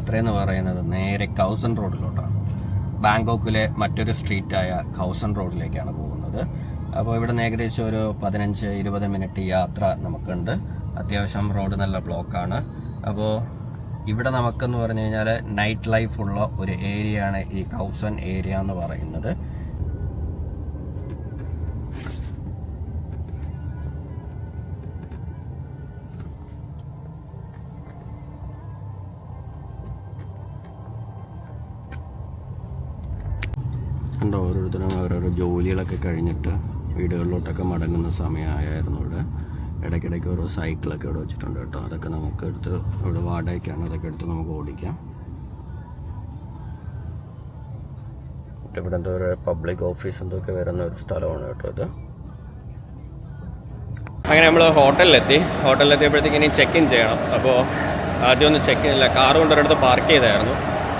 യാത്രയെന്ന് പറയുന്നത് നേരെ കൗസൺ റോഡിലോട്ടാണ്. ബാങ്കോക്കിലെ മറ്റൊരു സ്ട്രീറ്റായ കൗസൺ റോഡിലേക്കാണ് പോകുന്നത്. അപ്പോൾ ഇവിടെ നിന്ന് ഏകദേശം ഒരു 15-20 മിനിറ്റ് യാത്ര നമുക്കുണ്ട്. അത്യാവശ്യം റോഡ് നല്ല ബ്ലോക്കാണ്. അപ്പോൾ ഇവിടെ നമുക്കെന്ന് പറഞ്ഞു കഴിഞ്ഞാൽ നൈറ്റ് ലൈഫ് ഉള്ള ഒരു ഏരിയയാണ് ഈ കൗസൺ ഏരിയ എന്ന് പറയുന്നത്. കണ്ടോ, ഓരോരുത്തരും ഓരോരോ ജോലികളൊക്കെ കഴിഞ്ഞിട്ട് വീടുകളിലോട്ടൊക്കെ മടങ്ങുന്ന സമയമായിരുന്നു. ഇവിടെ ഇടയ്ക്കിടയ്ക്ക് ഓരോ സൈക്കിളൊക്കെ ഇവിടെ വെച്ചിട്ടുണ്ട് കേട്ടോ. അതൊക്കെ നമുക്ക് എടുത്ത് ഇവിടെ വാടകയ്ക്കാണ്, അതൊക്കെ എടുത്ത് നമുക്ക് ഓടിക്കാം. ഇവിടെ എന്തോ ഒരു പബ്ലിക് ഓഫീസ് എന്തൊക്കെ വരുന്ന ഒരു സ്ഥലമാണ് കേട്ടോ ഇത്. അങ്ങനെ നമ്മൾ ഹോട്ടലിലെത്തിയപ്പോഴത്തേക്ക് ഇനി ചെക്ക് ഇൻ ചെയ്യണം. അപ്പോൾ ആദ്യം ഒന്ന് ചെക്ക് ഇല്ല, കാർ കൊണ്ടൊരിടത്ത് പാർക്ക് ചെയ്തായിരുന്നു.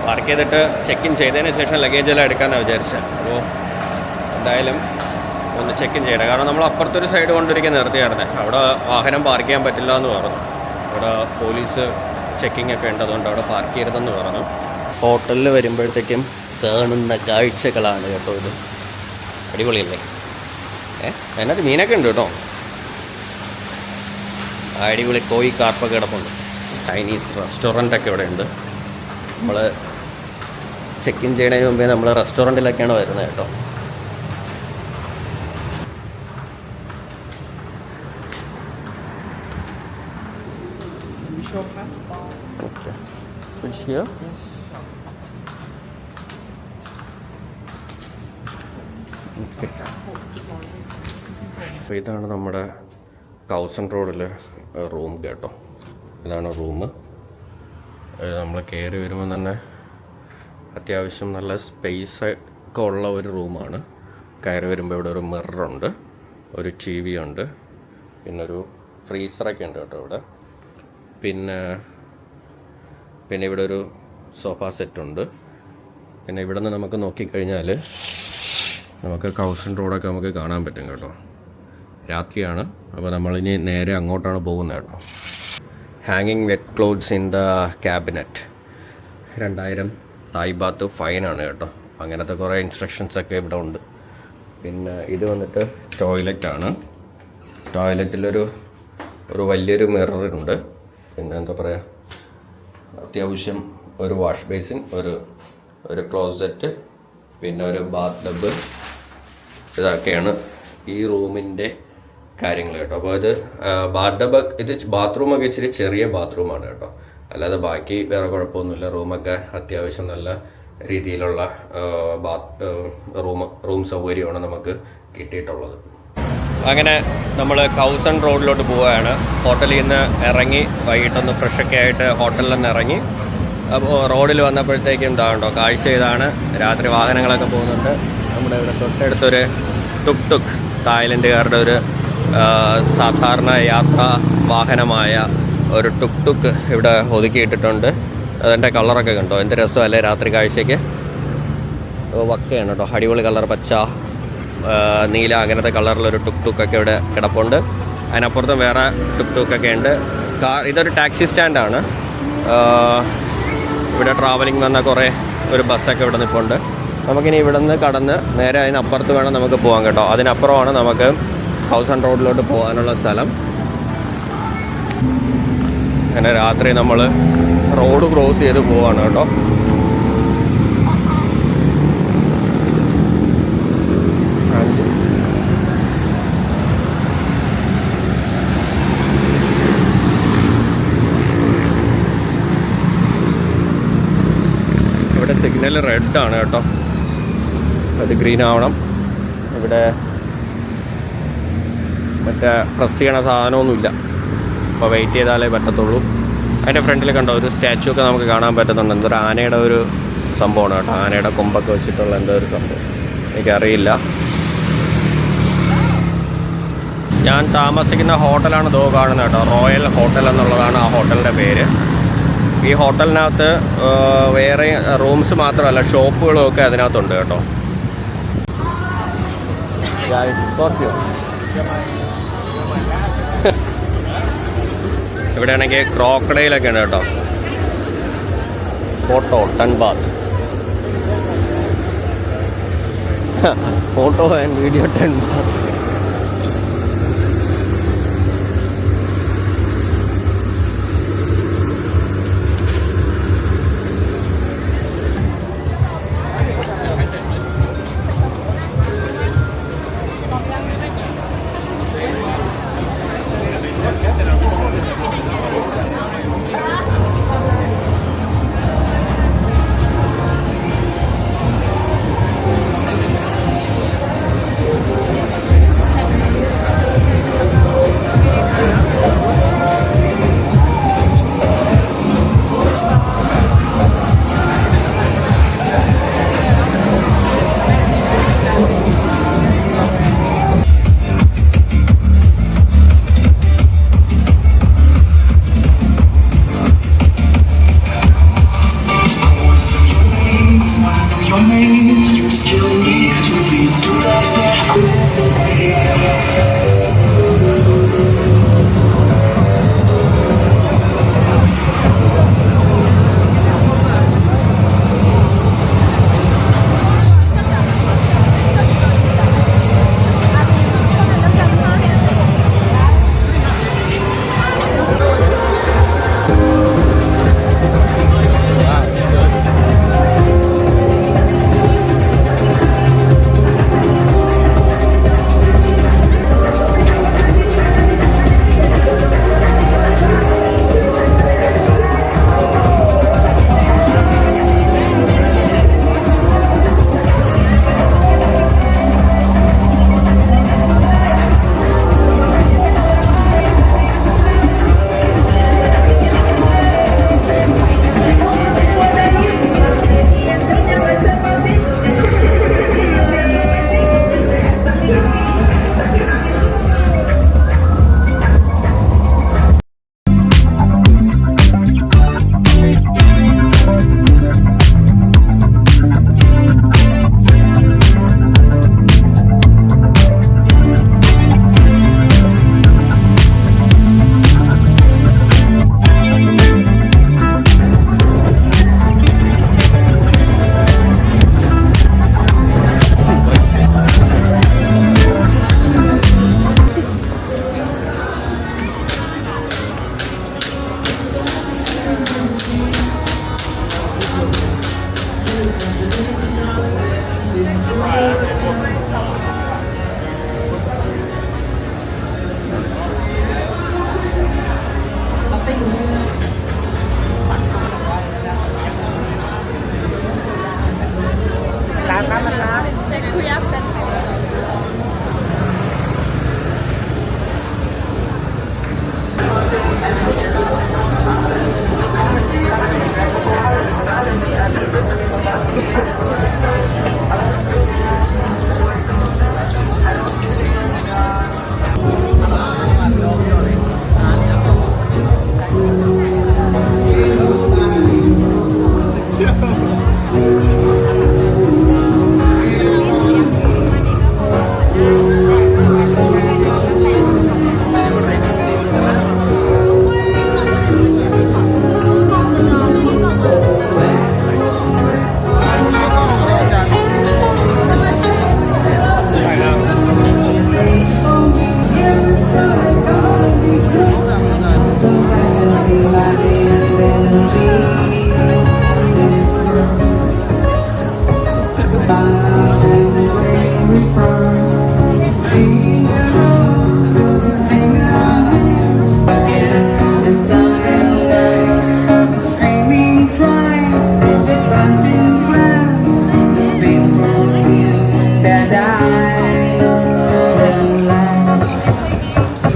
പാർക്ക് ചെയ്തിട്ട് ചെക്ക് ഇൻ ചെയ്തതിന് ശേഷം ലഗേജെല്ലാം എടുക്കാമെന്നാണ് വിചാരിച്ചത്. അപ്പോൾ എന്തായാലും ഒന്ന് ചെക്ക് ഇൻ ചെയ്യണം. കാരണം നമ്മൾ അപ്പുറത്തൊരു സൈഡ് കൊണ്ടൊരിക്കൽ നിർത്തിയായിരുന്നേ, അവിടെ വാഹനം പാർക്ക് ചെയ്യാൻ പറ്റില്ല എന്ന് പറഞ്ഞു. അവിടെ പോലീസ് ചെക്കിംഗ് ഒക്കെ ഉണ്ട്, അതുകൊണ്ട് അവിടെ പാർക്ക് ചെയ്യരുതെന്ന് പറഞ്ഞു. ഹോട്ടലിൽ വരുമ്പോഴത്തേക്കും കാണുന്ന കാഴ്ചകളാണ് കേട്ടോ ഇത്. അടിപൊളിയല്ലേ? അതിനകത്ത് മീനൊക്കെ ഉണ്ട് കേട്ടോ. അടിപൊളി കോഴി കാർപ്പൊക്കെ കിടപ്പുണ്ട്. ചൈനീസ് റെസ്റ്റോറൻ്റൊക്കെ ഇവിടെ ഉണ്ട്. നമ്മൾ ചെക്ക് ഇൻ ചെയ്യുന്നതിന് മുമ്പേ നമ്മൾ റെസ്റ്റോറൻറ്റിലൊക്കെയാണ് വരുന്നത് കേട്ടോ. Okay. Which here? Okay. അപ്പോൾ ഇതാണ് നമ്മുടെ കൗസൺ റോഡിലെ റൂം കേട്ടോ. ഇതാണ് റൂം. നമ്മൾ കയറി വരുമ്പോൾ തന്നെ അത്യാവശ്യം നല്ല സ്പേസ് ഒക്കെ ഉള്ള ഒരു റൂമാണ്. കയറി വരുമ്പോൾ ഇവിടെ ഒരു മിററുണ്ട്, ഒരു TV ഉണ്ട്, പിന്നെ ഒരു ഫ്രീസറൊക്കെ ഉണ്ട് കേട്ടോ ഇവിടെ. പിന്നെ ഇവിടെ ഒരു സോഫ സെറ്റുണ്ട്. പിന്നെ ഇവിടെ നിന്ന് നമുക്ക് നോക്കിക്കഴിഞ്ഞാൽ നമുക്ക് കൗസൺ റോഡൊക്കെ നമുക്ക് കാണാൻ പറ്റും കേട്ടോ. രാത്രിയാണ്, അപ്പോൾ നമ്മളിനി നേരെ അങ്ങോട്ടാണ് പോകുന്നത് കേട്ടോ. ഹാങ്ങിങ് wet clothes in the cabinet 2000 Thai baht ഫൈനാണ് കേട്ടോ. അങ്ങനത്തെ കുറേ ഇൻസ്ട്രക്ഷൻസൊക്കെ ഇവിടെ ഉണ്ട്. പിന്നെ ഇത് വന്നിട്ട് ടോയ്ലറ്റാണ്. ടോയ്ലറ്റിലൊരു വലിയൊരു മിററുണ്ട്. പിന്നെ എന്താ പറയുക, അത്യാവശ്യം ഒരു വാഷ് ബേസിൻ, ഒരു ക്ലോസറ്റ്, പിന്നെ ഒരു ബാത്ത് ടബ്. ഇതൊക്കെയാണ് ഈ റൂമിൻ്റെ കാര്യങ്ങൾ കേട്ടോ. അപ്പോൾ ഇത് ബാത്ത് ടബ്, ഇത് ബാത്റൂമൊക്കെ ഇച്ചിരി ചെറിയ ബാത്റൂമാണ് കേട്ടോ. അല്ലാതെ ബാക്കി വേറെ കുഴപ്പമൊന്നുമില്ല. റൂമൊക്കെ അത്യാവശ്യം നല്ല രീതിയിലുള്ള റൂം സൗകര്യമാണ് നമുക്ക് കിട്ടിയിട്ടുള്ളത്. അങ്ങനെ നമ്മൾ കൗസൺ റോഡിലോട്ട് പോവുകയാണ്. ഹോട്ടലിൽ നിന്ന് ഇറങ്ങി വൈകിട്ടൊന്ന് ഫ്രഷൊക്കെ ആയിട്ട് ഹോട്ടലിൽ നിന്ന് ഇറങ്ങി. അപ്പോൾ റോഡിൽ വന്നപ്പോഴത്തേക്കും ഇതാണ്ടോ കാഴ്ച ഇതാണ്. രാത്രി വാഹനങ്ങളൊക്കെ പോകുന്നുണ്ട്. നമ്മുടെ ഇവിടെ തൊട്ടടുത്തൊരു ടുക് തായ്ലൻഡുകാരുടെ ഒരു സാധാരണ യാത്രാ വാഹനമായ ഒരു ടുക് ഇവിടെ ഒതുക്കിയിട്ടിട്ടുണ്ട്. അതിൻ്റെ കളറൊക്കെ കണ്ടോ, എന്ത് രസമല്ലേ രാത്രി കാഴ്ചയ്ക്ക്. വക്കയാണ് കേട്ടോ, അടിപൊളി കളർ, പച്ച, നീല, അങ്ങനത്തെ കളറിലൊരു ടുക് ഒക്കെ ഇവിടെ കിടപ്പുണ്ട്. അതിനപ്പുറത്തും വേറെ ടുക് ഒക്കെ ഉണ്ട്. ഇതൊരു ടാക്സി സ്റ്റാൻഡാണ്. ഇവിടെ ട്രാവലിംഗ് വന്ന കുറേ ഒരു ബസ്സൊക്കെ ഇവിടെ നിൽപ്പുണ്ട്. നമുക്കിനി ഇവിടെ നിന്ന് കടന്ന് നേരെ അതിനപ്പുറത്ത് വേണം നമുക്ക് പോകാൻ കേട്ടോ. അതിനപ്പുറമാണ് നമുക്ക് കൗസൺ റോഡിലോട്ട് പോകാനുള്ള സ്ഥലം. അങ്ങനെ രാത്രി നമ്മൾ റോഡ് ക്രോസ് ചെയ്ത് പോവാണ് കേട്ടോ. ഇവിടെ സിഗ്നൽ റെഡ് ആണ് കേട്ടോ, അത് ഗ്രീൻ ആവണം. ഇവിടെ മറ്റേ പ്രസ് ചെയ്യണ സാധനമൊന്നുമില്ല, അപ്പോൾ വെയിറ്റ് ചെയ്താലേ പറ്റത്തുള്ളൂ. അതിൻ്റെ ഫ്രണ്ടിൽ കണ്ടോ ഒരു സ്റ്റാച്ചു ഒക്കെ നമുക്ക് കാണാൻ പറ്റുന്നുണ്ട്. എന്തൊരു ആനയുടെ ഒരു സംഭവമാണ് കേട്ടോ, ആനയുടെ കൊമ്പൊക്കെ വെച്ചിട്ടുള്ള എന്തോ ഒരു സംഭവം, എനിക്കറിയില്ല. ഞാൻ താമസിക്കുന്ന ഹോട്ടലാണ് ദോ കാണുന്നത് കേട്ടോ. റോയൽ ഹോട്ടൽ എന്നുള്ളതാണ് ആ ഹോട്ടലിൻ്റെ പേര്. ഈ ഹോട്ടലിനകത്ത് വേറെ റൂംസ് മാത്രമല്ല, ഷോപ്പുകളും ഒക്കെ അതിനകത്തുണ്ട് കേട്ടോ. ഇവിടെ ആണെങ്കിൽ ക്രോക്കഡൈലൊക്കെ ഉണ്ട് കേട്ടോ. Photo 10 baht. Photo and video 10 baht.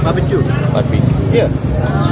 Barbecue. Barbecue. Here.